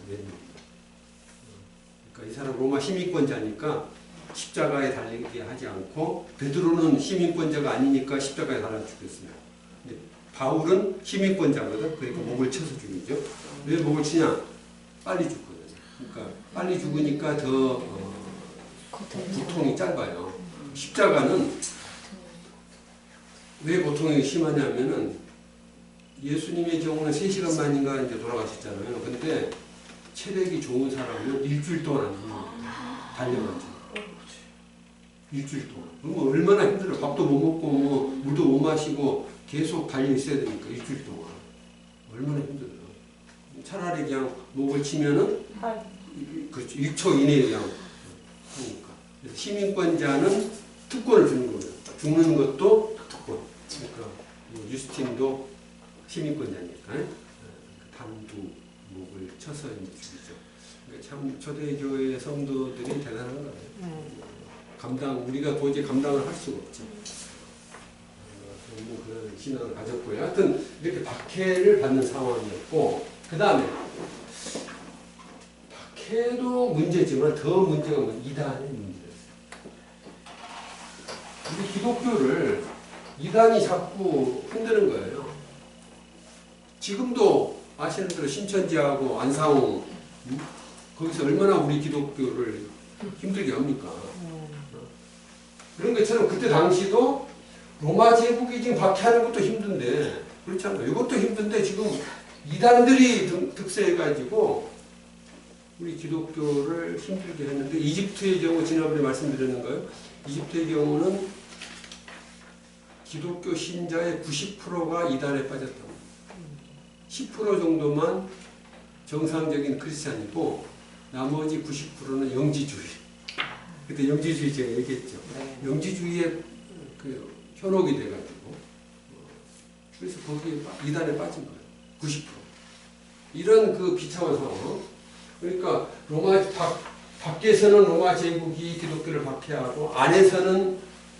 [SPEAKER 2] 내는 겁니다. 그러니까 이 사람 로마 시민권자니까 십자가에 달리게 하지 않고 베드로는 시민권자가 아니니까 십자가에 달아 죽였어요. 근데 바울은 시민권자거든. 그러니까 목을 쳐서 죽이죠. 왜 목을 치냐? 빨리 죽거든요. 그러니까 빨리 죽으니까 더 고통이 짧아요. 십자가는 왜 고통이 심하냐면은 예수님의 경우는 3시간 만인가 이제 돌아가셨잖아요. 근데 체력이 좋은 사람은 일주일 동안 안 죽습니다. 달려가죠. 일주일 동안. 그럼 얼마나 힘들어. 밥도 못 먹고 뭐 물도 못 마시고 계속 달려 있어야 되니까 일주일 동안. 얼마나 힘들어요. 차라리 그냥 목을 치면은 그렇죠. 1초 이내에 그냥 하니까. 그래서 시민권자는 특권을 주는 거예요. 죽는 것도 특권. 그러니까 유스틴도 시민권자니까 단두 목을 쳐서 죽이죠. 그러니까 참 초대교회 성도들이 대단한 거예요. 우리가 도저히 감당을 할 수가 없죠. 그런 신앙을 가졌고요. 하여튼 이렇게 박해를 받는 상황이었고, 그 다음에 박해도 문제지만 더 문제가 이단의 문제였어요. 우리 기독교를 이단이 자꾸 흔드는 거예요. 지금도 아시는 대로 신천지하고 안상홍 거기서 얼마나 우리 기독교를 힘들게 합니까? 그런 것처럼 그때 당시도 로마 제국이 지금 박해하는 것도 힘든데 그렇지 않아요? 이것도 힘든데 지금 이단들이 득세해가지고 우리 기독교를 힘들게 했는데 이집트의 경우 지난번에 말씀드렸는가요? 이집트의 경우는 기독교 신자의 90%가 이단에 빠졌다고. 10% 정도만 정상적인 크리스찬이고 나머지 90%는 영지주의. 그때 영지주의 제가 얘기했죠. 영지주의에 그 현혹이 돼가지고 그래서 거기에 이단에 빠진 거예요. 90%. 이런 그 비참한 상황. 그러니까 밖에서는 로마 제국이 기독교를 박해하고 안에서는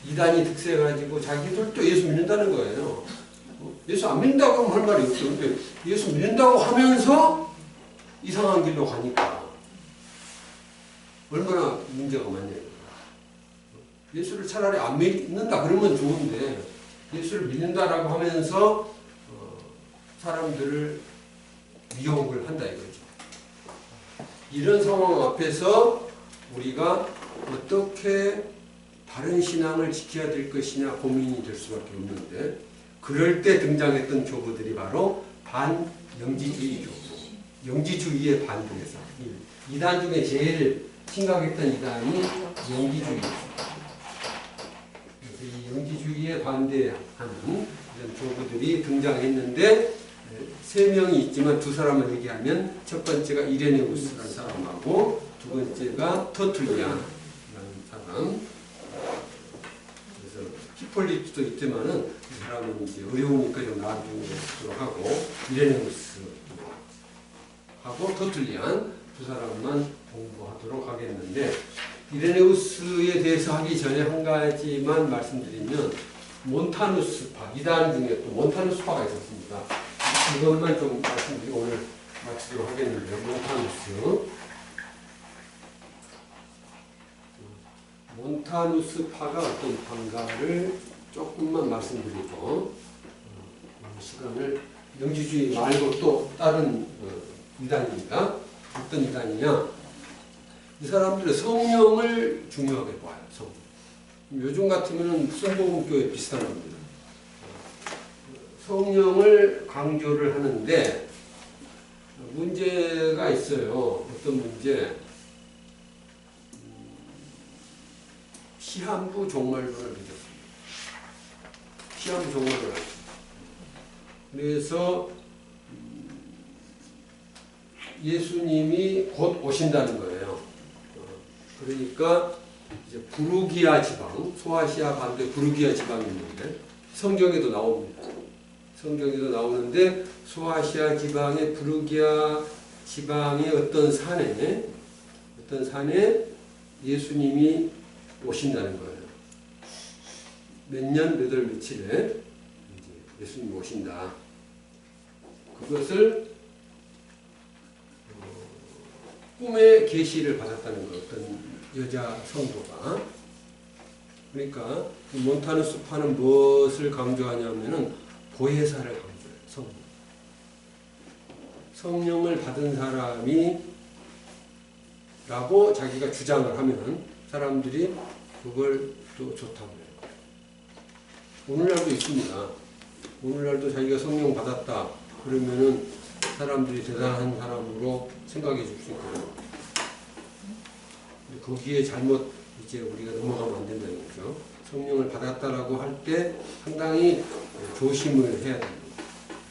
[SPEAKER 2] 이단이 득세해가지고 자기들도 예수 믿는다는 거예요. 예수 안 믿는다고 하면 할 말이 없죠. 근데 예수 믿는다고 하면서 이상한 길로 가니까 얼마나 문제가 많냐고요. 예수를 차라리 안 믿는다 그러면 좋은데 예수를 믿는다라고 하면서 사람들을 미혹을 한다 이거죠. 이런 상황 앞에서 우리가 어떻게 바른 신앙을 지켜야 될 것이냐 고민이 될 수밖에 없는데 그럴 때 등장했던 교부들이 바로 반영지주의 교부. 영지주의의 반대에서 이단 중에 제일 심각했던 이단이 영지주의였습니다. 이 영지주의에 반대하는 이런 교부들이 등장했는데 3명이 있지만 2사람을 얘기하면 첫 번째가 이레네우스라는 사람하고 두 번째가 터툴리안이라는 사람. 그래서 히폴리트도 있지만은 이 사람은 이제 어려우니까 좀 나중에 하고 이레네우스하고 터툴리안 2사람만 공부하도록 하겠는데 이레네우스에 대해서 하기 전에 한 가지만 말씀드리면 몬타누스파, 이단 중에 또 몬타누스파가 있었습니다. 이것만 좀 말씀드리고 오늘 마치도록 하겠는데요. 몬타누스파가 어떤 판가를 조금만 말씀드리고 시간을 영지주의 말고 또 다른 이단입니다. 어떤 이단이냐? 이 사람들은 성령을 중요하게 봐요. 성령. 요즘 같으면 순복음교회 비슷한 겁니다. 성령을 강조를 하는데 문제가 있어요. 어떤 문제? 시한부 종말론을 믿었습니다. 시한부 종말론을. 그래서 예수님이 곧 오신다는 거예요. 그러니까 이제 부르기아 지방, 소아시아 반도의 부르기아 지방이 있는데 성경에도 나옵니다. 성경에도 나오는데 소아시아 지방의 부르기아 지방의 어떤 산에 예수님이 오신다는 거예요. 몇 년, 몇 월, 며칠에 이제 예수님이 오신다. 그것을 꿈의 계시를 받았다는 거, 어떤 여자 성도가. 그러니까 몬타누 수파는 무엇을 강조하냐면은 보혜사를 강조해요. 성령을 받은 사람이 라고 자기가 주장을 하면 사람들이 그걸 또 좋다고 해요. 오늘날도 있습니다. 오늘날도 자기가 성령 받았다 그러면은 사람들이 대단한 사람으로 생각해 줄 수 있거든요. 거기에 잘못 이제 우리가 넘어가면 안 된다는 거죠. 성령을 받았다라고 할 때 상당히 조심을 해야 됩니다.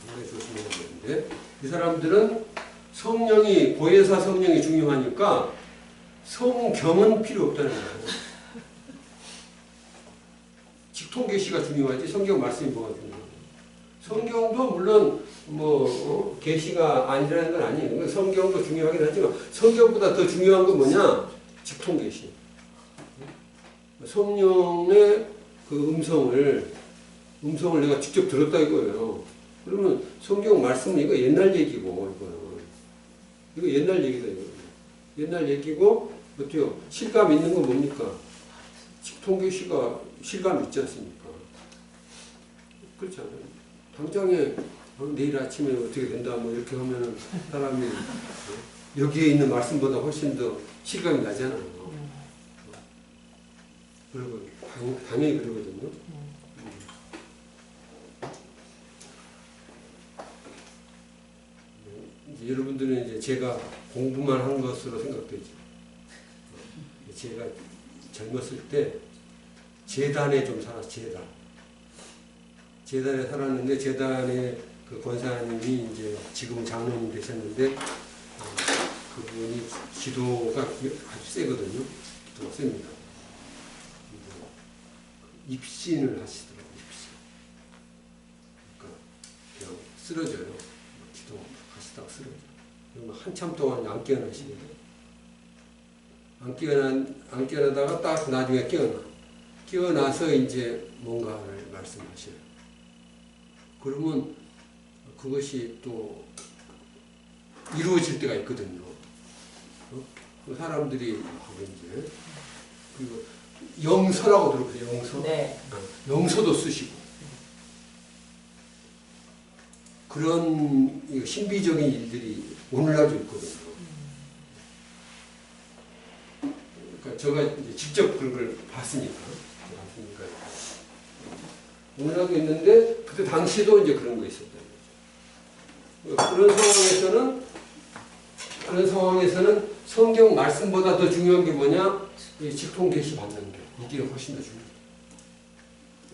[SPEAKER 2] 상당히 조심해야 되는데 이 사람들은 성령이 보혜사 성령이 중요하니까 성경은 필요 없다는 거예요. 직통계시가 중요하지 성경 말씀이 뭐가 중요해요. 성경도 물론 계시가 아니라는 건 아니에요. 성경도 중요하긴 하지만 성경보다 더 중요한 건 뭐냐? 직통계시. 성령의 그 음성을 내가 직접 들었다 이거예요. 그러면 성경 말씀은 이거 옛날 얘기고 이거 옛날 얘기다 이거. 옛날 얘기고 어때요? 실감 있는 건 뭡니까? 직통계시가 실감 있지 않습니까? 그렇지 않아요? 당장에 내일 아침에 어떻게 된다 뭐 이렇게 하면은 사람이 여기에 있는 말씀보다 훨씬 더 실감이 나잖아요. 그리고 당연히 그러거든요. 이제 여러분들은 이제 제가 공부만 한 것으로 생각되죠. 제가 젊었을 때 재단에 좀 살았어요. 재단에 살았는데 재단의 그 권사님이 이제 지금은 장로님 되셨는데 그분이 기도가 아주 세거든요. 기도가 셉니다. 입신을 하시더라고요. 입신. 그러니까 그냥 쓰러져요. 기도하시다가 쓰러져요. 한참 동안 안 깨어나시거든요. 안 깨어나다가 딱 나중에 깨어나서 이제 뭔가를 말씀하셔요. 그러면 그것이 또 이루어질 때가 있거든요. 그 사람들이 하고 이제 그리고 영서라고 들어보세요. 영서.
[SPEAKER 4] 네.
[SPEAKER 2] 영서도 쓰시고 그런 신비적인 일들이 오늘날도 있거든요. 그러니까 제가 이제 직접 그런 걸 봤으니까. 오늘날도 있는데 그때 당시에도 이제 그런 거 있었다는 거죠. 그런 상황에서는 성경 말씀보다 더 중요한 게 뭐냐? 이 직통계시 받는 게 이게 훨씬 더 중요해요.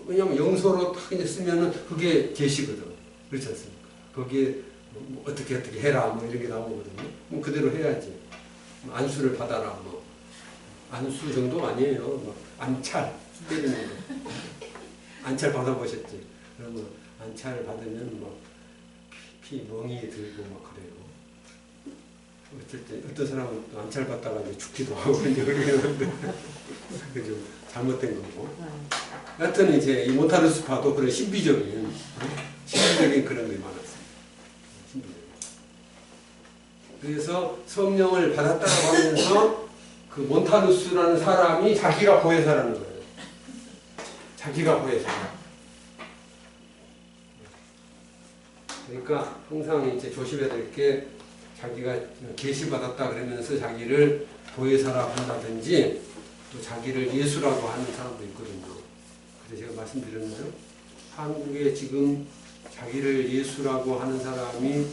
[SPEAKER 2] 왜냐하면 영서로 딱 이제 쓰면은 그게 계시거든. 그렇지 않습니까? 거기에 뭐 어떻게 해라 뭐 이런 게 나오거든요. 뭐 그대로 해야지. 안수를 받아라 뭐 안수 정도 아니에요. 뭐 안찰 때리는 거. 안찰 받아보셨지? 그러면 안찰 받으면 뭐 피 멍이 들고 막 그래요. 어쩔 때 어떤 사람은 안찰 받다가 이제 죽기도 하고 이제 그러는데 그게 좀 잘못된 거고. 여하튼 이제 이 몬타누 수파도 그런 신비적인 그런 게 많았어요. 그래서 성령을 받았다고 하면서 그 몬타누스라는 사람이 자기가 보혜사라는 거예요. 자기가 보혜사다. 그러니까 항상 이제 조심해야 될 게 자기가 계시받았다 그러면서 자기를 보혜사라고 한다든지 또 자기를 예수라고 하는 사람도 있거든요. 그래서 제가 말씀드렸나요? 한국에 지금 자기를 예수라고 하는 사람이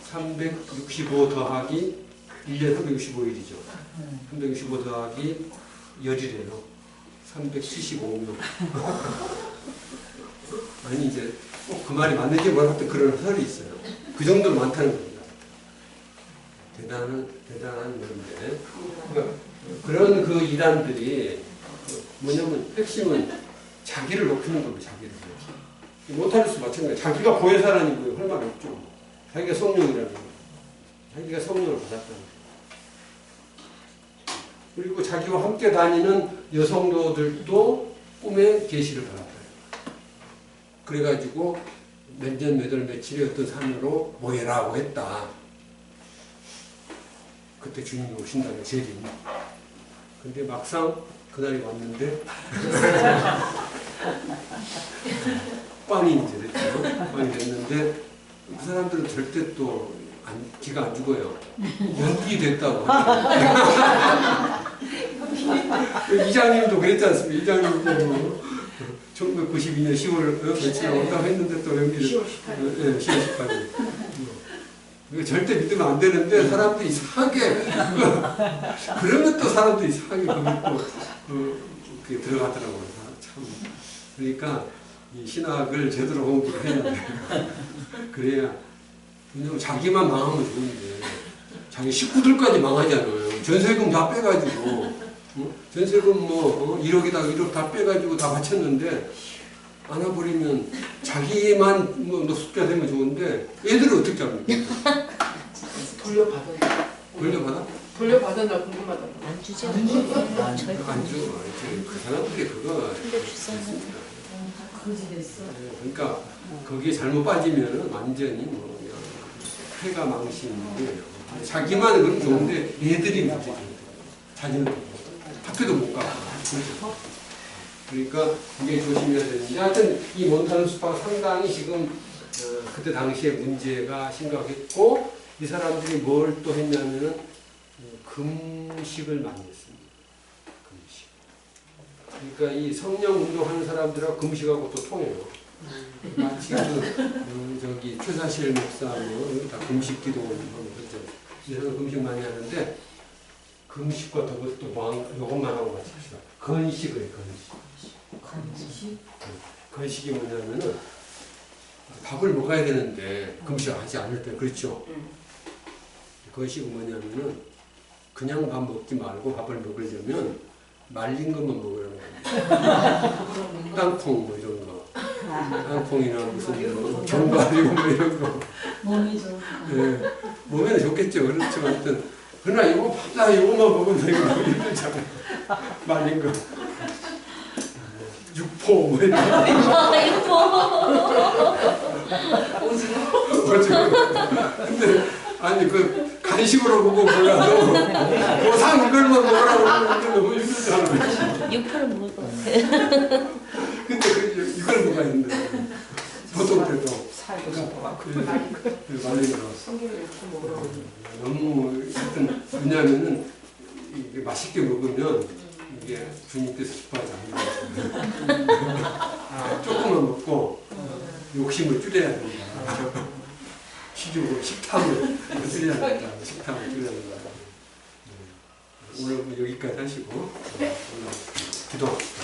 [SPEAKER 2] 365 더하기 1년 365일이죠. 365 더하기 열이래요. 375명. 아니 이제 꼭 그 말이 맞는지 모르겠던 그런 설이 있어요. 그 정도로 많다는 겁니다. 대단한 건데 그런 그 이단들이 뭐냐면 핵심은 자기를 높이는 겁니다. 자기를. 못하는 수 마찬가지예요. 자기가 보혜사라는 할 말이 없죠. 자기가 성령이라는 거. 자기가 성령을 받았다는 거. 그리고 자기와 함께 다니는 여성도들도 꿈에 계시를 받았다. 그래가지고 몇 년, 몇 월, 며칠에 어떤 산으로 모여라고 했다. 그때 주님이 오신다는 재림. 근데 막상 그날이 왔는데 꽝이 이제 됐죠. 꽝이 됐는데 그 사람들은 절대 또 기가 안 죽어요. 연기됐다고. 이장님도 그랬지 않습니까? 이장님도 뭐 1992년 10월 며칠에 온다고 했는데 또 연기를 10월 18일. 이거 절대 믿으면 안 되는데 사람들이 이상하게 그러면 또 사람들이 이상하게 거기 또 그게 들어가더라고요. 참. 그러니까 이 신학을 제대로 공부를 해야 돼. 그래야 왜냐면 자기만 망하면 좋은데 자기 식구들까지 망하잖아요. 전세금 다 빼가지고 전세금 뭐 1억에다가 1억 다 빼가지고 다 바쳤는데 안아버리면 자기만 뭐 노숙자 되면 좋은데 애들은 어떻게 잡니까? 돌려받아?
[SPEAKER 4] 돌려받았나 궁금하다.
[SPEAKER 3] 안 주죠.
[SPEAKER 2] 안 줘. 그 사람들이 그거
[SPEAKER 3] 거지 됐어.
[SPEAKER 2] 그러니까 거기에 잘못 빠지면 완전히 뭐 그냥 패가 망신인데 자기만 그럼 좋은데 애들이 문제죠. 자기는 학교도 못 가고. 그러니까 굉장히 조심해야 되는데 하여튼 이 몬타는 숲파가 상당히 지금 그때 당시에 문제가 심각했고 이 사람들이 뭘 또 했냐면은 금식을 많이 했습니다. 금식. 그러니까 이 성령 운동하는 사람들하고 금식하고 또 통해요. 마치 저기 최사실 목사 다 금식 기도 하고 그랬죠. 이 사람 금식 많이 하는데 금식과 더불어 또 요것만 하고 같이 합시다. 건식을 해요. 건식. 건식이 뭐냐면은 밥을 먹어야 되는데 금식하지 않을 때 그렇죠. 건식은 뭐냐면은 그냥 밥 먹지 말고 밥을 먹으려면 말린 것만 먹으라는 거예요. 땅콩 뭐 이런 거. 땅콩이나 무슨 뭐 견과류 뭐 이런 거.
[SPEAKER 3] 몸이 좋은
[SPEAKER 2] 네. 몸에는 좋겠죠. 그렇죠. 하여튼 그러나 이거 나 이거만 먹으면 되고 이러잖아요. 말린 거. 육포 뭐 이런 거. 근데 아니 그 간식으로 보고 몰라도 보상 이걸만 먹으라고 하는데 너무 힘들잖아요.
[SPEAKER 5] 육포를 먹을 것 같아.
[SPEAKER 2] 근데 이걸 먹어야 된다. 보통 때도 말린 거. 너무 하여튼 왜냐하면은 이게 맛있게 먹으면 이게 주님께서 기뻐하지 않는 거예요. 조금만 먹고 욕심을 줄여야 된다. 식탐을 줄여야 된다. 식탐을 줄여야 된다. 오늘 여기까지 하시고 오늘 기도합시다.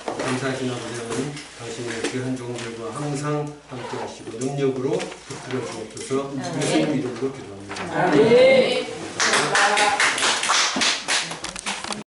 [SPEAKER 2] 감사하신 아버지 하나님, 당신의 귀한 종들과 항상 함께 하시고 능력으로 붙들어 주옵소서. 예수님 이름으로 기도합니다.
[SPEAKER 4] 네.